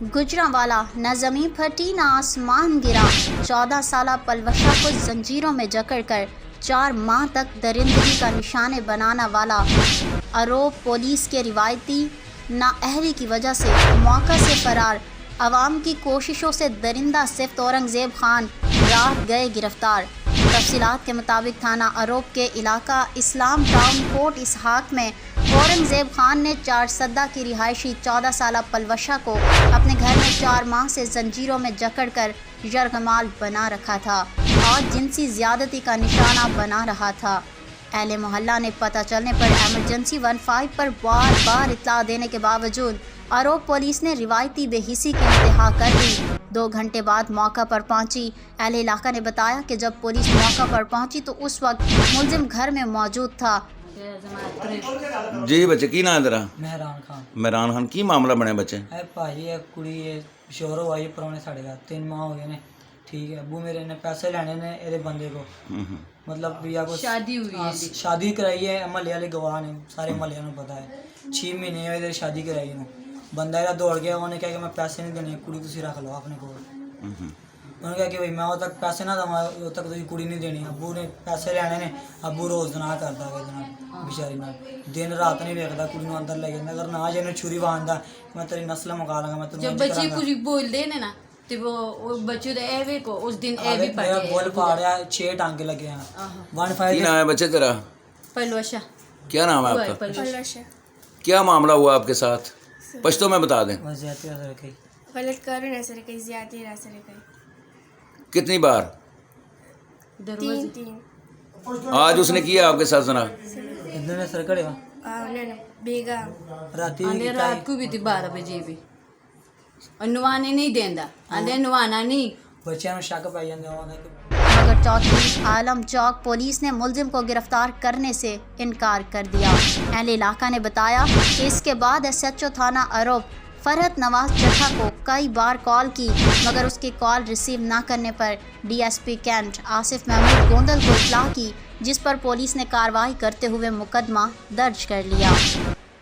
गुजरांवाला न ज़मीं फटी न आसमान गिरा। 14 साला पलवशा को जंजीरों में जकड़कर 4 माह तक दरिंदगी का निशाने बनाने वाला आरोप पुलिस के रिवायती नाअहली की वजह से मौका से फरार। अवाम की कोशिशों से दरिंदा सिफ्त औरंगज़ेब खान रात गए गिरफ्तार। तफसीलात के मुताबिक थाना आरोप के इलाका इस्लाम टाउन कोट इसहाक में औरंगज़ेब खान ने 4 सद्दा की रिहायशी 14 साला पलवशा को अपने घर में 4 माह से जंजीरों में जकड़कर यरगमाल बना रखा था और जिनसी ज़्यादती का निशाना बना रहा था। अहले मोहल्ला ने पता चलने पर एमरजेंसी 15 पर बार बार इत्तला देने के बावजूद आरोप पुलिस ने रिवायती बेहिसी की इंतहा कर दी। 2 घंटे बाद मौका पर पहुंची। अहले इलाका ने बताया कि जब पुलिस मौका पर पहुंची तो उस वक्त मुलजिम घर में मौजूद था। जी बच्चे की नाम तेरा? मेहरान खान। मेहरान खान की मामला बने बच्चे? है भाजी है कुड़ी है शोर हो आई परौने साढ़े घर 3 माह हो गए ने। ठीक है अबू मेरे ने पैसे लेने ने एरे बंदे को मतलब भैया को शादी हुई है, शादी कराई है। महल्ले वाले गवाह ने, सारे महल्ले को पता है। 6 महीने हुए शादी कराई है। बंदा एरा दौड़ गया, उन्होंने कहा कि मैं पैसे नहीं देने, कुड़ी तुसी रख लो अपने को। उन्होंने कहा कि भाई मैं वो तक पैसे ना दवा वो तक तुसी कुड़ी नहीं देनी। अबू ने पैसे लेने ने, अबू रोज़ ना करता है बेचारी ना, दिन रात नहीं देखता, कुड़ी को अंदर ले जाता। अगर ना जाने छुरी बांधता मैं तेरी नस्ल मुका लूंगा, मैं तुझे जब बच्चे कुछ बोल देने ना तो वो बच्चे तो एवे को उस दिन एवे मेरा बोल फाड़ा 6 टांगे लगे हैं। 15 की नाम है बच्चे तेरा? पलवशा। क्या नाम है आपका? पलवशा। क्या मामला हुआ आपके साथ? पश्तो में बता दें। गलत कारण ऐसे कहीं ज्यादा ऐसे कहीं कितनी बार? 3 आज उसने किया आपके साथ सुना? इन्होंने सर कड़े बेगा राती आंधे रात को भी थी 12 बजे भी और नवाने नहीं देंदा आंधे नवाना नहीं बच्चों में शक पाई जाते। मगर चौधरी आलम चौक पुलिस ने मुलजिम को गिरफ्तार करने से इनकार कर दिया। अहले इलाका ने बताया कि इसके बाद SHO थाना आरोप फरहत नवाज चट्ठा को कई बार कॉल की मगर उसकी कॉल रिसीव न करने पर DSP कैंट आसिफ महमूद गोंदल को इत्तला की, जिस पर पुलिस ने कार्रवाई करते हुए मुकदमा दर्ज कर लिया।